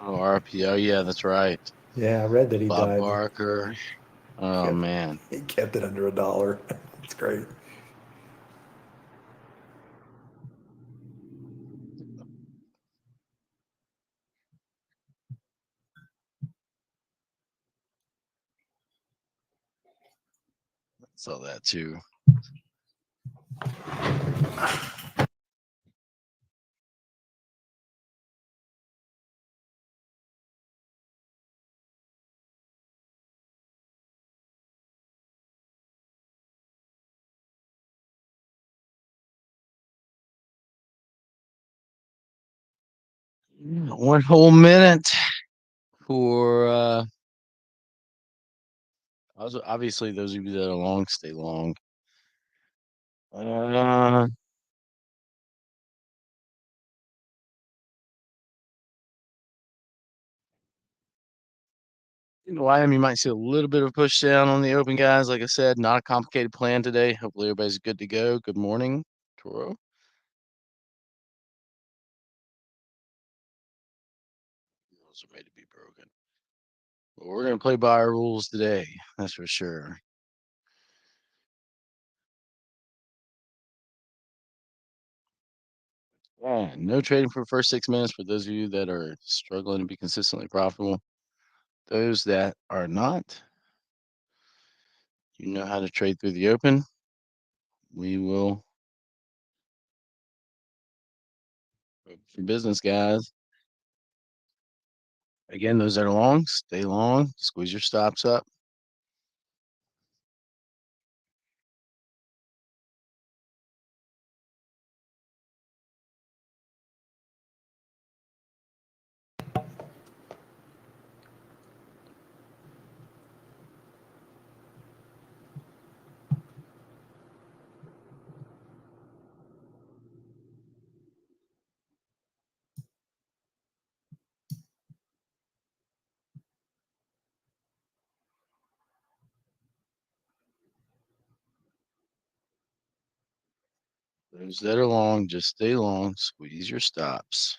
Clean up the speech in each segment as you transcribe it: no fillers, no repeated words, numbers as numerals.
Oh, RPO. Yeah, that's right. Yeah, I read that he Bob died. Barker. He Oh, kept, man. he kept it under $1. It's great. Saw that too. One whole minute for obviously those of you that are long, stay long. Uh, Wyoming, you might see a little bit of push down on the open, guys. Like I said, not a complicated plan today. Hopefully everybody's good to go. Good morning, Toro. Rules are made to be broken. But we're gonna play by our rules today. That's for sure. Yeah, no trading for the first 6 minutes for those of you that are struggling to be consistently profitable. Those that are not, you know how to trade through the open. We will open for business, guys. Again, those that are long, stay long. Squeeze your stops up. Those that are long, just stay long. Squeeze your stops.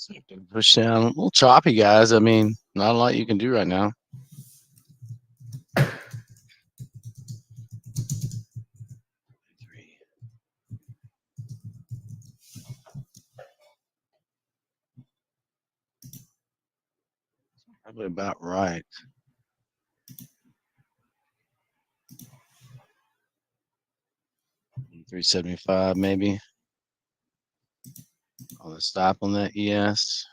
So push down a little choppy, guys. I mean, not a lot you can do right now. Probably about right. 375 maybe. On the stop on that ES.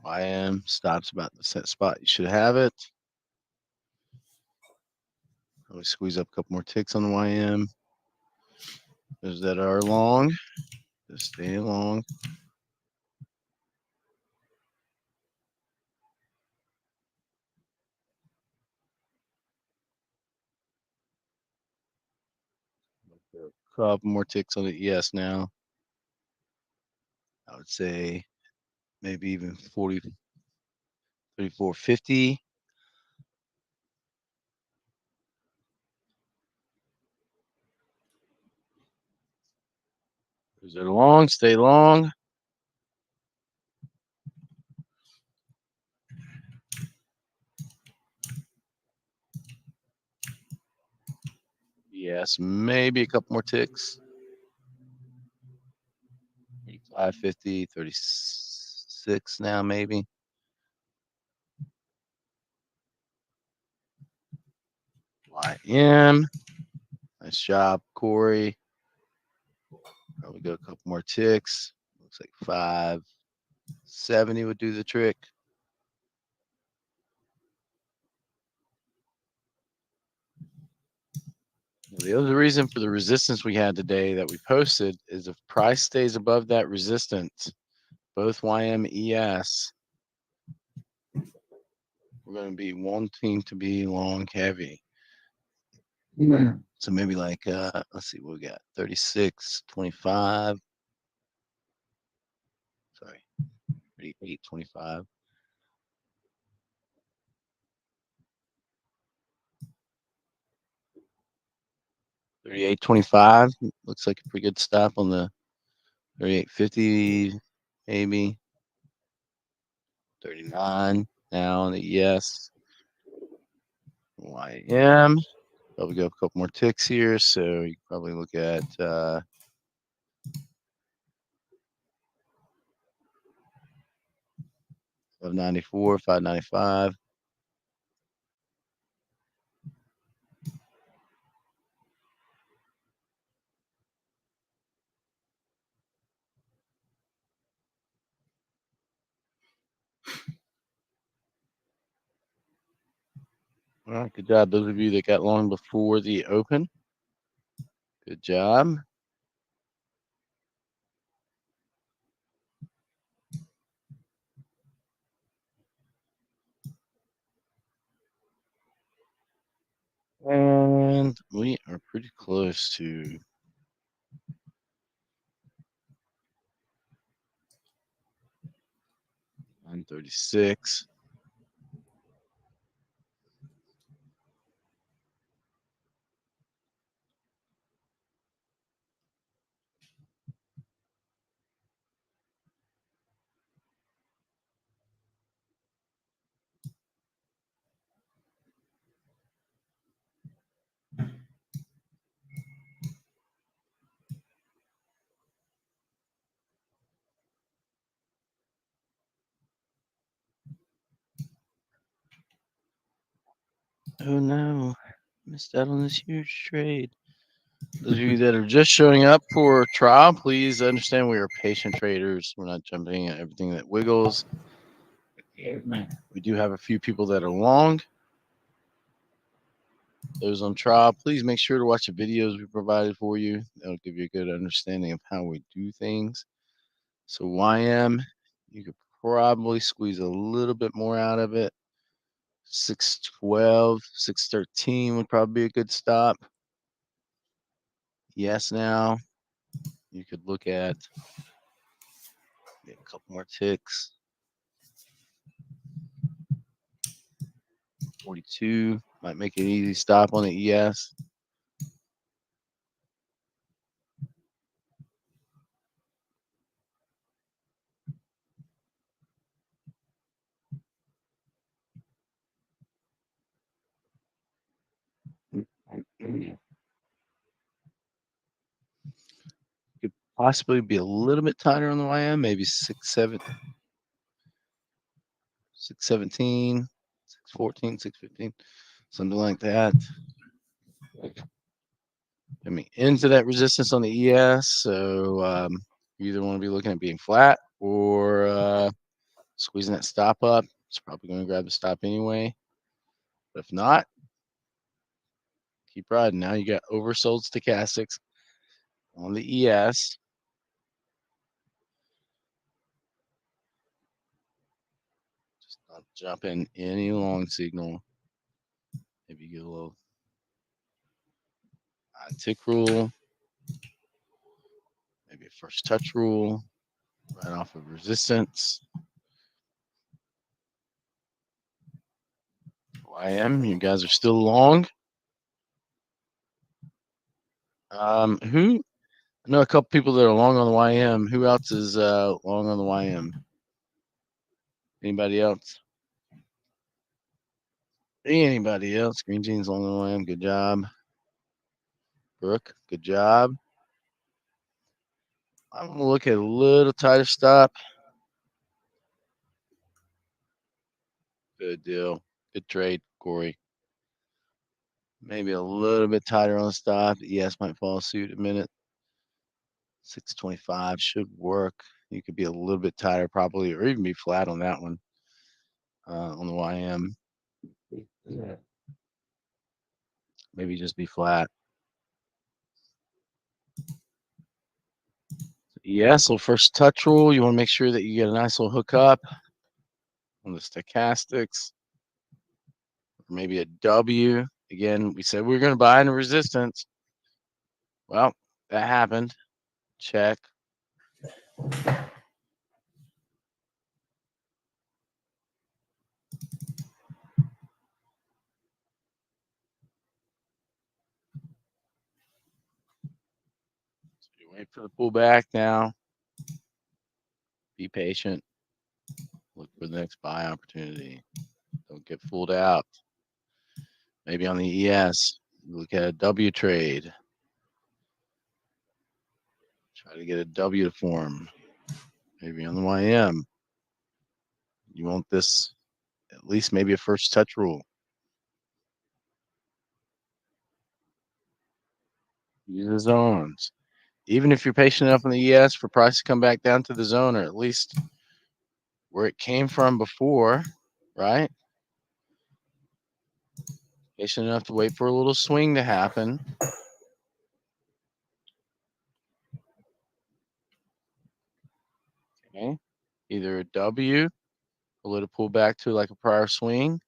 YM stops about the set spot. You should have it. Probably squeeze up a couple more ticks on the YM. Those that are long, just stay long. A couple more ticks on the ES now. I would say maybe even 40, 34.50. Those that are long, stay long. Yes, maybe a couple more ticks. 35.50, 30, 6 now, maybe. YM. Nice job, Corey. Probably go a couple more ticks. Looks like 570 would do the trick. The other reason for the resistance we had today that we posted is if price stays above that resistance, both YM, ES, we're going to be wanting to be long heavy. So maybe like, let's see what we got, 36.25. Sorry, 38.25. $38.25 looks like a pretty good stop on the 38.50, maybe 39 now on the ES. YM, probably go a couple more ticks here, so you can probably look at 594, 595. All right, good job. Those of you that got long before the open, good job. And we are pretty close to 936. Oh no, missed out on this huge trade. Those of you that are just showing up for trial, please understand we are patient traders. We're not jumping at everything that wiggles. We do have a few people that are long. Those on trial, please make sure to watch the videos we provided for you. That'll give you a good understanding of how we do things. So YM, you could probably squeeze a little bit more out of it. 612, 613 would probably be a good stop. Yes, now you could look at a couple more ticks. 42 might make an easy stop on the ES. Could possibly be a little bit tighter on the YM, maybe 617, 614, 615, something like that. I mean, into that resistance on the ES. So you either want to be looking at being flat or squeezing that stop up. It's probably going to grab the stop anyway. But if not, keep riding. Now you got oversold stochastics on the ES. Just not jump in any long signal. Maybe get a little tick rule. Maybe a first touch rule. Right off of resistance. YM, you guys are still long. Who? I know a couple people that are long on the YM. Who else is long on the YM? Anybody else? Anybody else? Green Jeans long on the YM. Good job. Brooke, good job. I'm gonna look at a little tighter stop. Good deal. Good trade, Corey. Maybe a little bit tighter on the stop. ES might follow suit a minute. 625 should work. You could be a little bit tighter probably, or even be flat on that one on the YM. Maybe just be flat. ES, little first touch rule. You want to make sure that you get a nice little hook up on the stochastics. Or maybe a W. Again, we said we were going to buy in a resistance. Well, that happened. Check. So you wait for the pullback now. Be patient. Look for the next buy opportunity. Don't get fooled out. Maybe on the ES, look at a W trade. Try to get a W to form. Maybe on the YM. You want this at least maybe a first touch rule. Use the zones. Even if you're patient enough on the ES for price to come back down to the zone, or at least where it came from before, right? Patient enough to wait for a little swing to happen. Okay. Either a W, a little pull back to like a prior swing.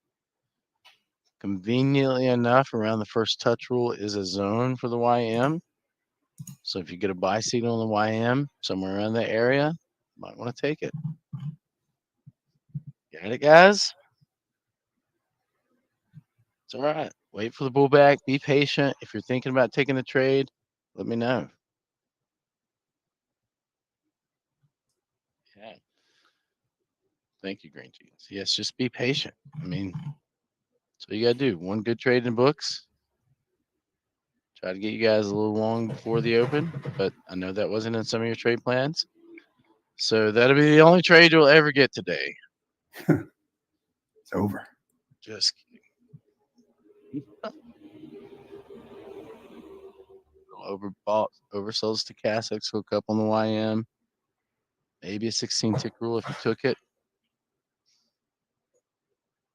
Conveniently enough, around the first touch rule is a zone for the YM. So if you get a buy signal on the YM somewhere around that area, you might want to take it. Get it, guys? It's all right. Wait for the pullback. Be patient. If you're thinking about taking the trade, let me know. Yeah. Thank you, Green Jeans. Yes, just be patient. I mean, that's what you got to do. One good trade in books. Try to get you guys a little long before the open, but I know that wasn't in some of your trade plans. So that'll be the only trade you'll ever get today. It's over. Just kidding. Overbought, oversold stochastics, hook up on the YM. Maybe a 16 tick rule if you took it.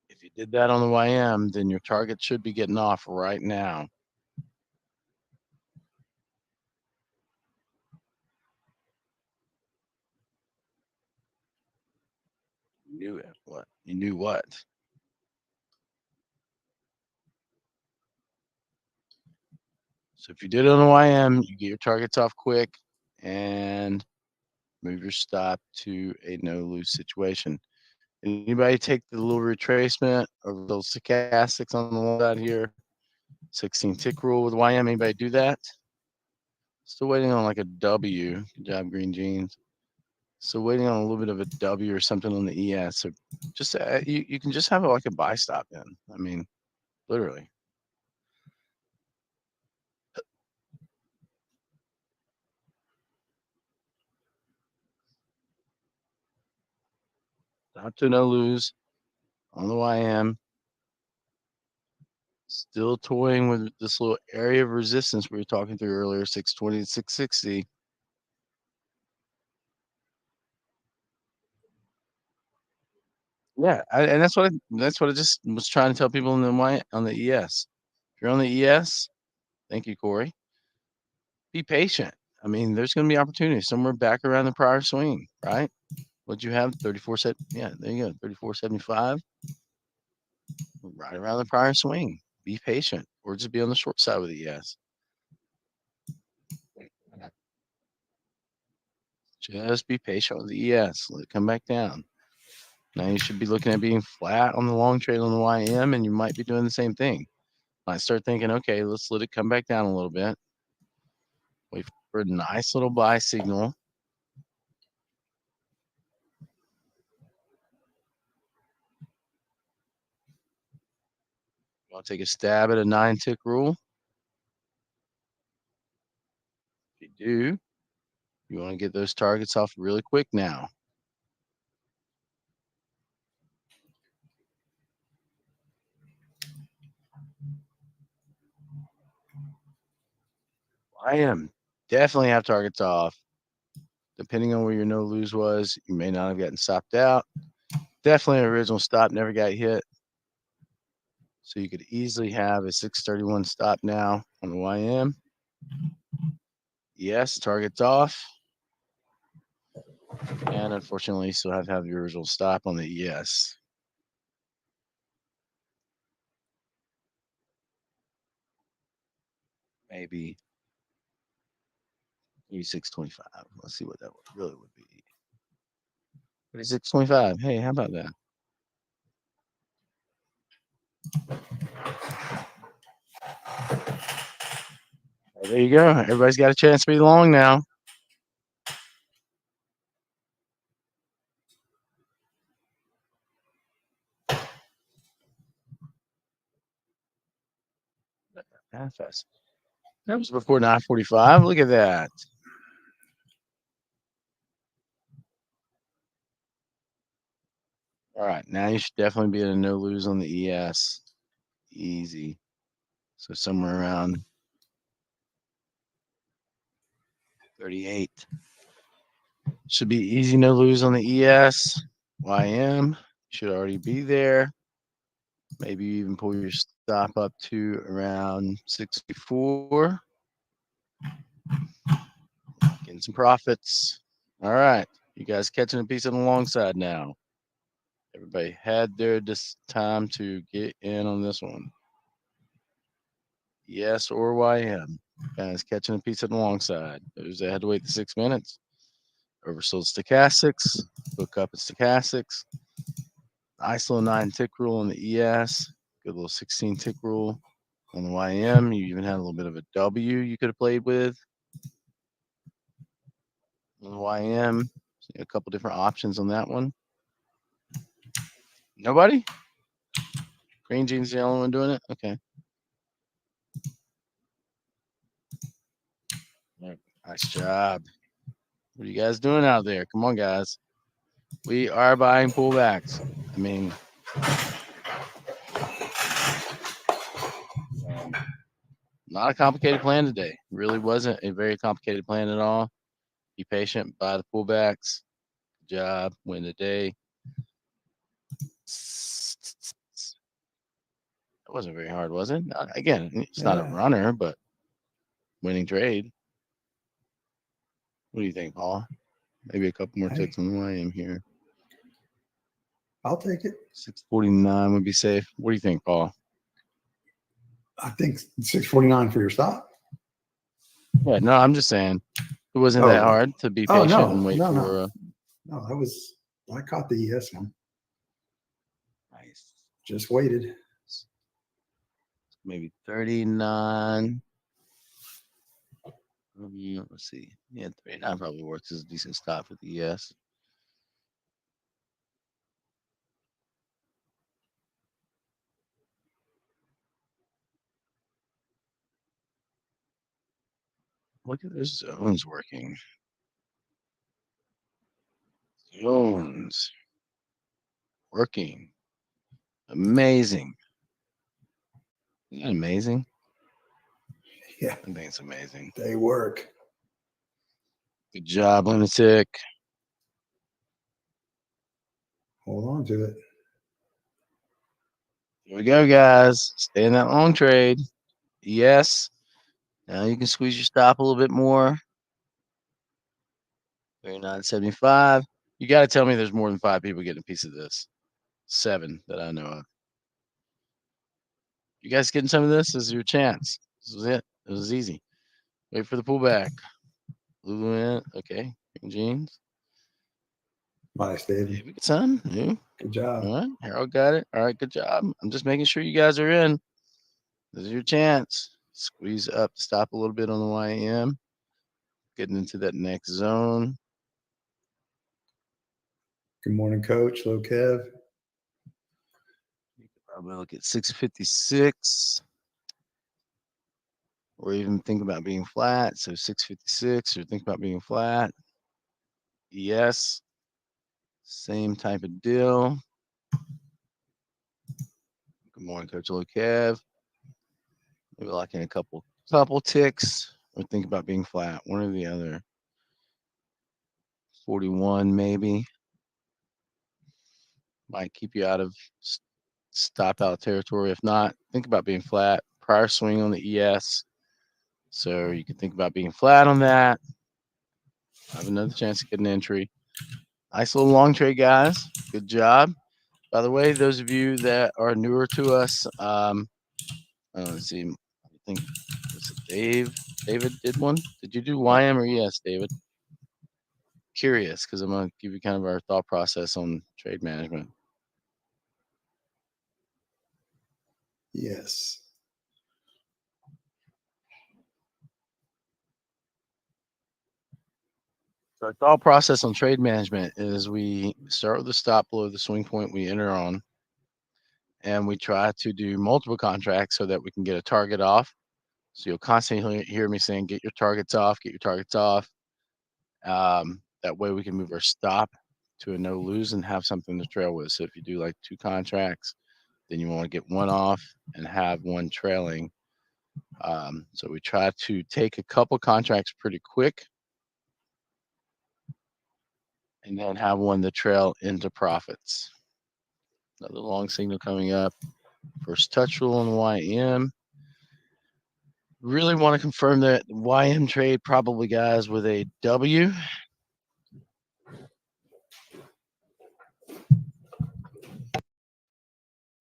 If you did that on the YM, then your target should be getting off right now. You knew it. What? You knew what? So if you did it on the YM, you get your targets off quick and move your stop to a no-lose situation. Anybody take the little retracement of those stochastics on the wall out here? 16 tick rule with YM. Anybody do that? Still waiting on like a W. Good job, Green Jeans. Still waiting on a little bit of a W or something on the ES. So just you can just have like a buy stop in. I mean, literally. Stop to no lose on the YM. Still toying with this little area of resistance we were talking through earlier, 620 to 660. Yeah, and that's what I just was trying to tell people on the ES. If you're on the ES, thank you, Corey. Be patient. I mean, there's going to be opportunities somewhere back around the prior swing, right? What'd you have? 34 set. Yeah, there you go. 34.75. Right around the prior swing. Be patient, or just be on the short side with the ES. Just be patient with the ES. Let it come back down. Now you should be looking at being flat on the long trade on the YM, and you might be doing the same thing. Might start thinking, okay, let's let it come back down a little bit. Wait for a nice little buy signal. I'll take a stab at a 9-tick rule. If you do, you want to get those targets off really quick now. definitely have targets off. Depending on where your no lose was, you may not have gotten stopped out. Definitely original stop never got hit. So you could easily have a 631 stop now on the YM. Yes, target's off. And unfortunately, you still have to have your original stop on the ES. Maybe 3625. Let's see what that really would be. 3625. Hey, how about that? There you go. Everybody's got a chance to be long now. That fast. That was before 9:45. Look at that. All right, now you should definitely be at a no lose on the ES. Easy. So somewhere around 38. Should be easy no lose on the ES. YM should already be there. Maybe you even pull your stop up to around 64. Getting some profits. All right. You guys catching a piece on the long side now. Everybody had their time to get in on this one. Yes or YM. Guys catching a piece on the long side. Those that had to wait the 6 minutes. Oversold stochastics. Book up at stochastics. Nice little 9 tick rule on the ES. Good little 16 tick rule on the YM. You even had a little bit of a W you could have played with. On the YM. A couple different options on that one. Nobody? Green Jeans the only one doing it? Okay. Nice job. What are you guys doing out there? Come on, guys. We are buying pullbacks. I mean, not a complicated plan today. Really wasn't a very complicated plan at all. Be patient, buy the pullbacks. Good job, win the day. That wasn't very hard, was it? Again, it's not a runner, but winning trade. What do you think, Paul? Maybe a couple more ticks on the YM here. I'll take it. 649 would be safe. What do you think, Paul? I think 649 for your stop. Yeah, no, I'm just saying it wasn't that hard to be patient and wait for. No, that was. I caught the ES one. Nice. Just waited. Maybe 39. Let's see. Yeah, 39 probably works as a decent stop for the ES. Look at those zones working. Zones working. Amazing. Isn't that amazing? Yeah. I think it's amazing. They work. Good job, Lunatic. Hold on to it. Here we go, guys. Stay in that long trade. Yes. Now you can squeeze your stop a little bit more. 39.75. You got to tell me there's more than 5 people getting a piece of this. 7 that I know of. You guys getting some of this? This is your chance. This was it. It was easy. Wait for the pullback. Lulu in. Okay. Green Jeans. Nice, David. Yeah, we get some. Yeah. Good job. All right. Harold got it. All right. Good job. I'm just making sure you guys are in. This is your chance. Squeeze up, stop a little bit on the YM. Getting into that next zone. Good morning, Coach. Hello, Kev. You could probably look at 656. Or even think about being flat. So 656, or think about being flat. Yes. Same type of deal. Good morning, Coach Low Kev. Maybe lock in a couple ticks. or think about being flat. One or the other. 41 maybe. Might keep you out of stop out territory. If not, think about being flat. Prior swing on the ES. So you can think about being flat on that. Have another chance to get an entry. Nice little long trade, guys. Good job. By the way, those of you that are newer to us, let's see. I think was it Dave? David did one. Did you do YM or ES, David? Curious, because I'm going to give you kind of our thought process on trade management. Yes. So our thought process on trade management is we start with the stop below the swing point we enter on, and we try to do multiple contracts so that we can get a target off. So you'll constantly hear me saying, get your targets off, get your targets off. That way we can move our stop to a no lose and have something to trail with. So if you do like 2 contracts, then you want to get one off and have one trailing. So we try to take a couple contracts pretty quick and then have one to trail into profits. Another long signal coming up. First touch rule on the YM. Really want to confirm that YM trade probably, guys, with a W.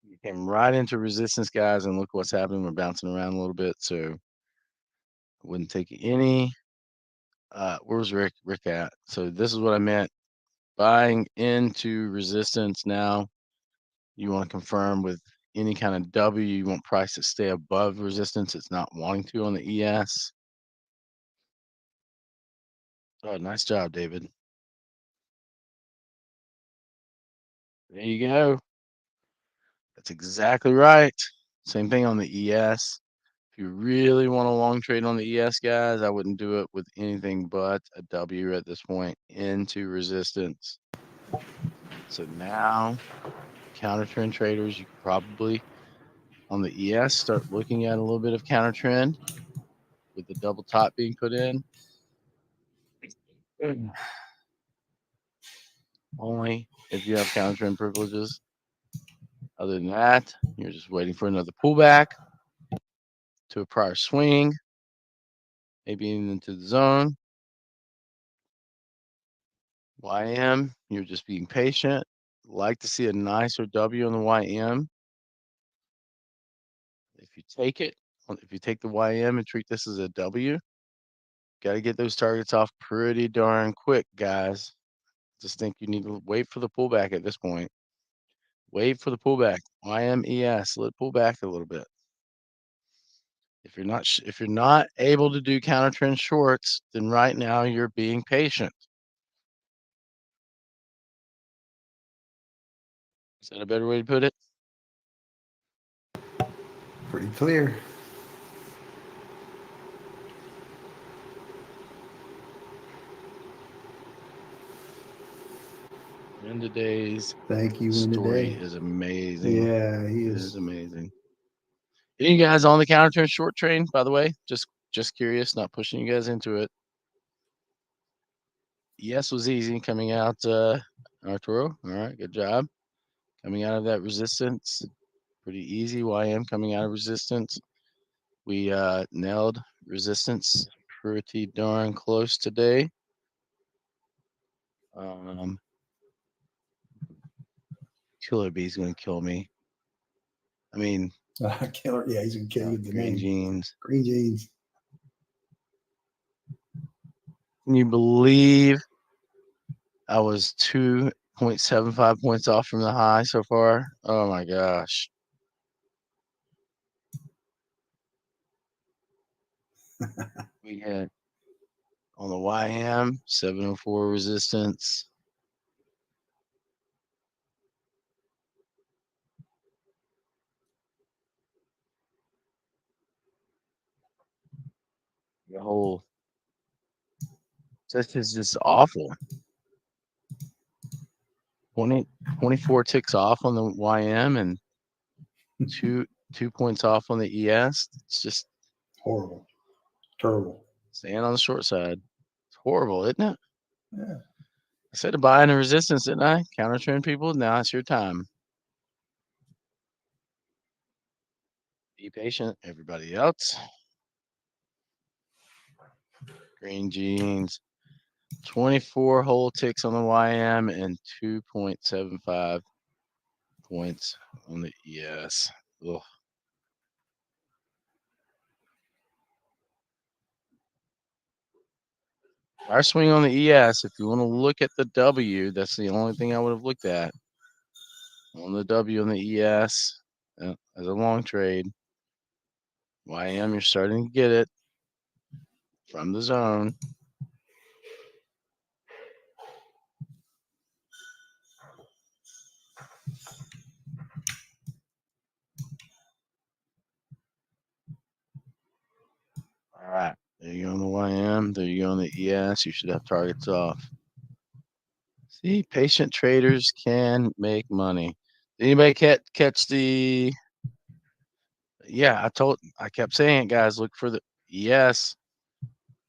You came right into resistance, guys, and look what's happening. We're bouncing around a little bit, so I wouldn't take any. Where's Rick at? So this is what I meant. Buying into resistance now. You want to confirm with any kind of W. You want price to stay above resistance. It's not wanting to on the ES. Oh, nice job, David. There you go. That's exactly right. Same thing on the ES. If you really want a long trade on the ES, guys, I wouldn't do it with anything but a W at this point into resistance. So now, counter trend traders, you could probably on the ES start looking at a little bit of counter trend with the double top being put in. Only if you have counter trend privileges. Other than that, you're just waiting for another pullback to a prior swing, maybe into the zone. YM, you're just being patient. Like to see a nicer W on the YM. If you take it, if you take the YM and treat this as a W, got to get those targets off pretty darn quick, guys. Just think you need to wait for the pullback at this point. Wait for the pullback. YMES, let it pull back a little bit. If you're not able to do counter trend shorts, then right now you're being patient. Is that a better way to put it? Pretty clear. In today's Thank you. story is amazing. Yeah, he It is. is amazing. Any guys on the counter trend short train, by the way? Just curious, not pushing you guys into it. Yes was easy coming out, Arturo. All right, good job. Coming out of that resistance, pretty easy. YM coming out of resistance. We nailed resistance pretty darn close today. Killer Bee's gonna kill me. I mean, Killer. Yeah, he's gonna kill you with the green name. jeans. Green jeans. Can you believe I was 2.75 points off from the high so far? Oh my gosh. We had on the YM 704 resistance. The whole this is just awful. 24 ticks off on the YM and two points off on the ES. It's just Horrible. Terrible. Staying on the short side. It's horrible, isn't it? Yeah. I said to buy in a resistance, didn't I? Counter trend people. Now it's your time. Be patient, everybody else. Green jeans. 24 whole ticks on the YM and 2.75 points on the ES. Ugh. Our swing on the ES, if you want to look at the W, that's the only thing I would have looked at. On the W on the ES as a long trade. YM, you're starting to get it from the zone. All right. There you go on the YM. There you go on the ES. You should have targets off. See, patient traders can make money. Did anybody catch the? Yeah, I kept saying it, guys. Look for the ES.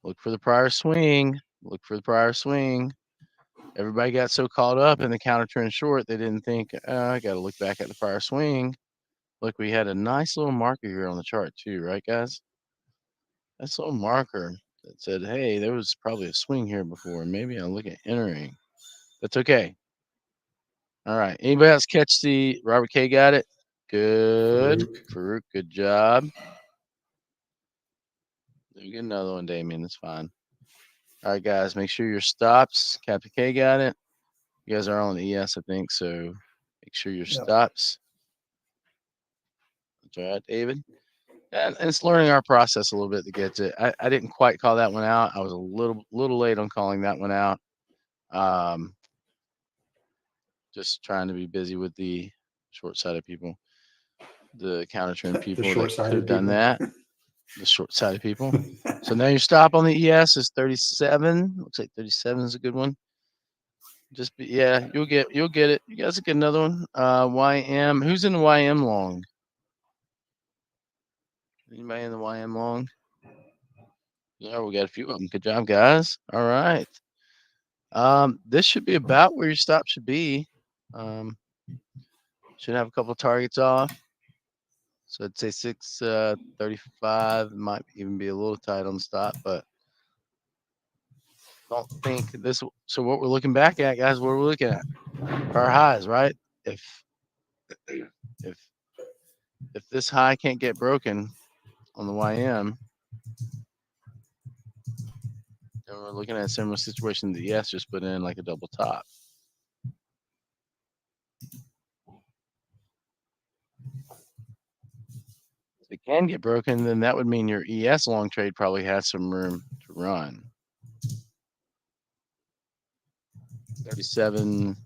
Look for the prior swing. Look for the prior swing. Everybody got so caught up in the counter trend short, they didn't think, I got to look back at the prior swing. Look, we had a nice little marker here on the chart too, right, guys? Nice little marker that said, hey, there was probably a swing here before. Maybe I'll look at entering. That's okay. All right. Anybody else catch the Robert K got it? Good. Farouk, good job. You get another one, Damien. That's fine. All right, guys, make sure your stops. Captain K got it. You guys are on the ES, I think, so make sure your stops. That's all right, David. And it's learning our process a little bit to get to. I didn't quite call that one out. I was a little late on calling that one out. Just trying to be busy with the short-sighted people, the counter trend people that could have done that. The short-sighted people. So now your stop on the ES is 37. Looks like 37 is a good one. Just be, yeah, you'll get it. You guys will get another one. YM. Who's in the YM long? Anybody in the YM long? Yeah, we got a few of them. Good job, guys. All right. This should be about where your stop should be. Should have a couple targets off. So I'd say 635. Might even be a little tight on the stop, but don't think this. So what we're looking back at, guys, what we're looking at our highs, right? If this high can't get broken on the YM, then we're looking at a similar situation that ES just put in, like a double top. If it can get broken, then that would mean your ES long trade probably has some room to run. 37,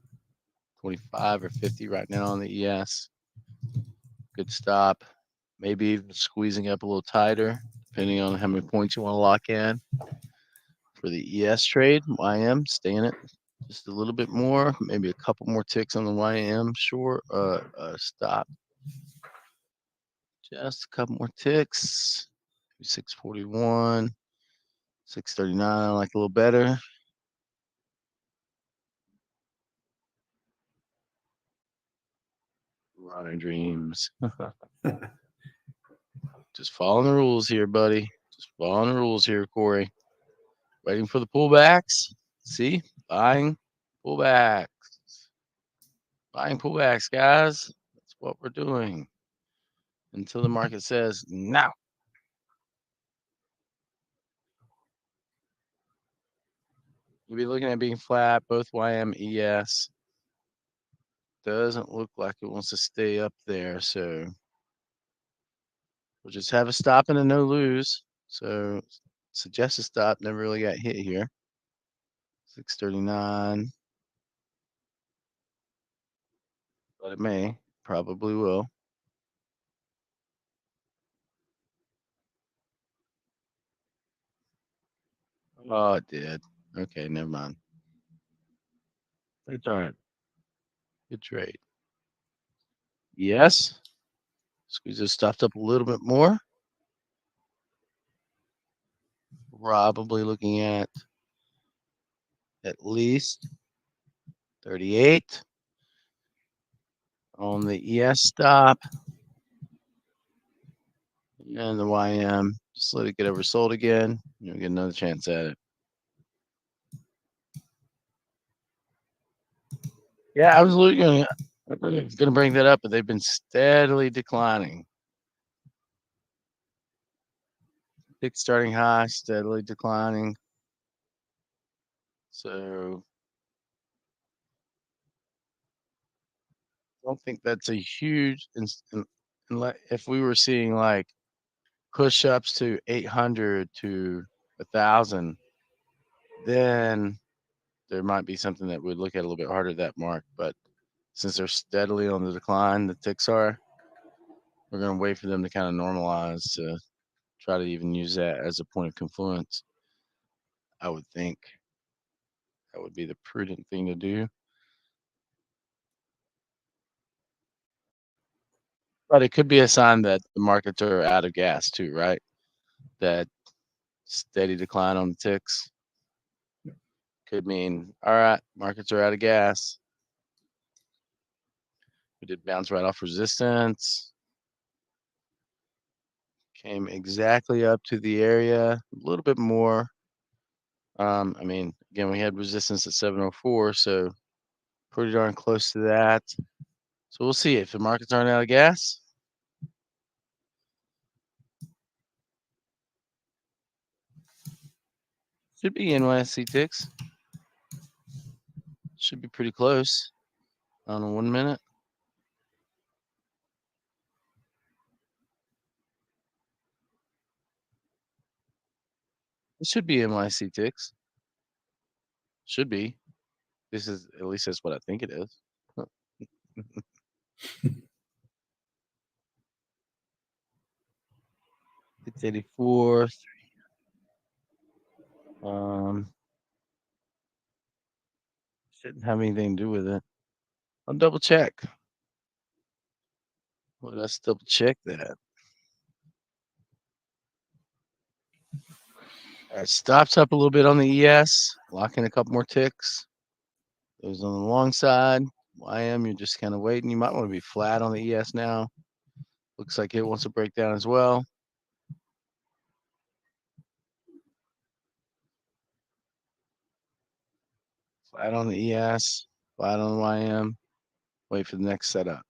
25 or 50 right now on the ES. Good stop. Maybe even squeezing up a little tighter, depending on how many points you want to lock in. For the ES trade, YM, stay in it just a little bit more, maybe a couple more ticks on the YM short stop. Just a couple more ticks. 641, 639, I like a little better. Running dreams. Just following the rules here, buddy. Just following the rules here, Corey. Waiting for the pullbacks. See? Buying pullbacks. Buying pullbacks, guys. That's what we're doing. Until the market says no. You'll be looking at being flat, both YM, ES. Doesn't look like it wants to stay up there, so we'll just have a stop and a no lose. So suggested stop never really got hit here. 639. But it may. Probably will. Oh, it did. Okay, never mind. It's all right. Good trade. Yes. Squeeze this stuffed up a little bit more. probably looking at least 38 on the ES stop. And the YM, just let it get oversold again. You'll get another chance at it. Yeah, I was going to bring that up, but they've been steadily declining. Tick starting high, steadily declining. So I don't think that's a huge. If we were seeing like push-ups to 800 to 1,000, then there might be something that we'd look at a little bit harder at that mark. But since they're steadily on the decline, the ticks are, we're going to wait for them to kind of normalize to try to even use that as a point of confluence. I would think that would be the prudent thing to do. But it could be a sign that the markets are out of gas too, right? That steady decline on the ticks could mean, all right, markets are out of gas. We did bounce right off resistance. Came exactly up to the area, a little bit more. I mean, again, we had resistance at 704, so pretty darn close to that. So we'll see if the markets aren't out of gas. Should be NYSE ticks. Should be pretty close on 1 minute. It should be NYSE ticks. Should be. This is, at least that's what I think it is. 684. Shouldn't have anything to do with it. I'll double check. Well, let's double check that. All right, stops up a little bit on the ES, locking a couple more ticks. Those on the long side. YM, you're just kind of waiting. You might want to be flat on the ES now. Looks like it wants to break down as well. Flat on the ES, flat on the YM. Wait for the next setup.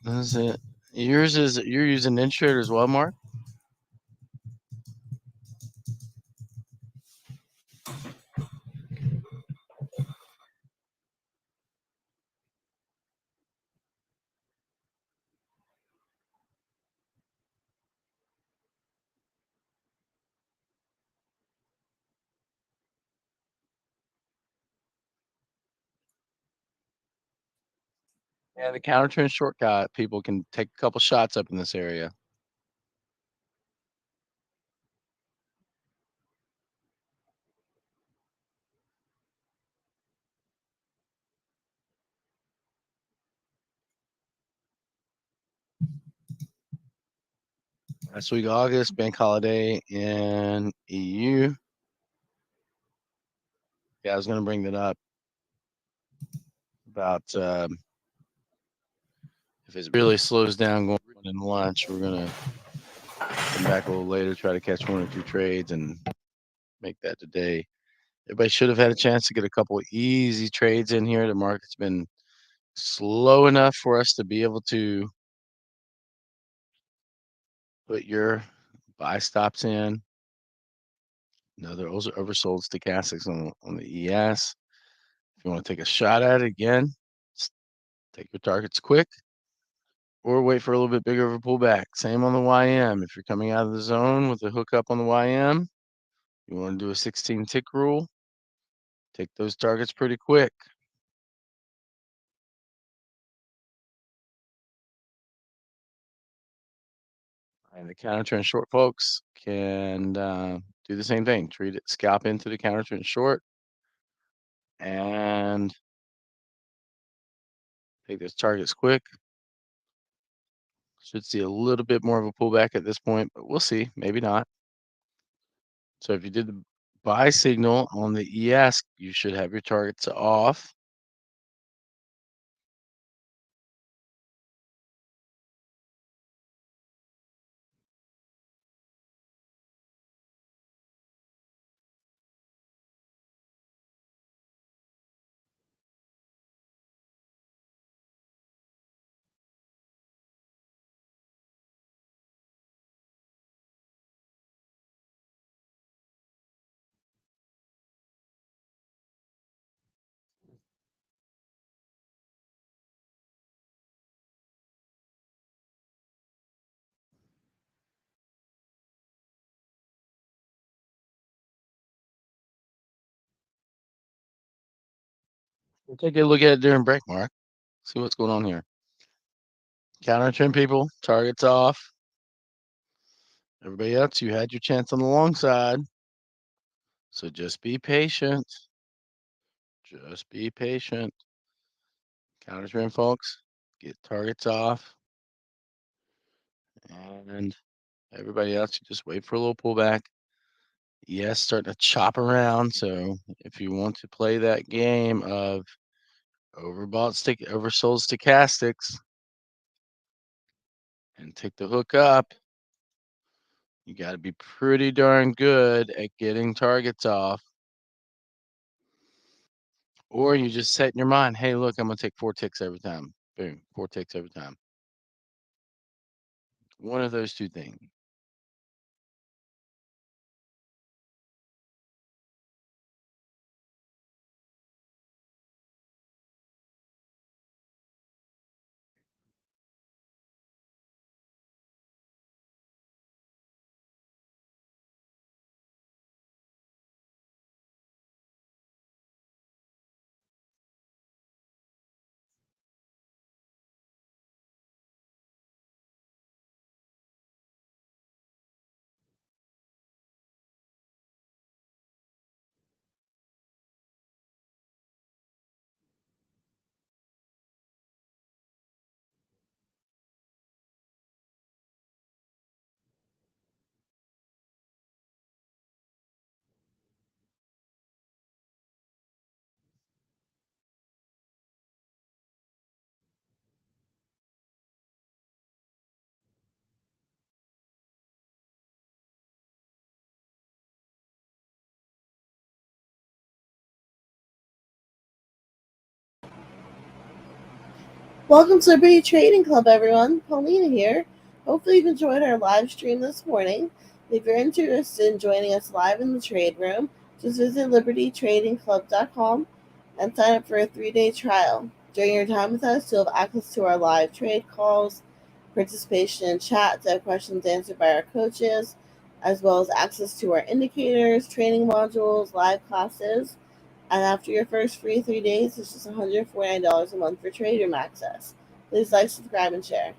That's it. Yours is, you're using Intrader as well, Mark? Yeah, the counter trend shortcut, people can take a couple shots up in this area. Last week, August, bank holiday in EU. Yeah, I was going to bring that up about if it really slows down going into lunch, we're going to come back a little later, try to catch 1 or 2 trades and make that today. Everybody should have had a chance to get a couple of easy trades in here. The market's been slow enough for us to be able to put your buy stops in. Another oversold stochastics on the ES. If you want to take a shot at it again, take your targets quick or wait for a little bit bigger of a pullback. Same on the YM. If you're coming out of the zone with a hookup on the YM, you want to do a 16 tick rule, take those targets pretty quick. And the counter trend short folks can do the same thing. Treat it, scalp into the counter trend short and take those targets quick. Should see a little bit more of a pullback at this point, but we'll see. Maybe not. So if you did the buy signal on the ES, you should have your targets off. We'll take a look at it during break, Mark. See what's going on here. Counter trend, people. Targets off. Everybody else, you had your chance on the long side. So just be patient. Just be patient. Counter trend, folks. Get targets off. And everybody else, you just wait for a little pullback. Yes, starting to chop around. So if you want to play that game of oversold stochastics and take the hook up, you got to be pretty darn good at getting targets off. Or you just set in your mind, hey, look, I'm going to take 4 ticks every time. Boom, 4 ticks every time. One of those two things. Welcome to Liberty Trading Club, everyone. Paulina here. Hopefully, you've enjoyed our live stream this morning. If you're interested in joining us live in the trade room, just visit libertytradingclub.com and sign up for a 3-day trial. During your time with us, you'll have access to our live trade calls, participation in chats, have questions answered by our coaches, as well as access to our indicators, training modules, live classes. And after your first free 3 days, it's just $149 a month for trade room access. Please like, subscribe, and share.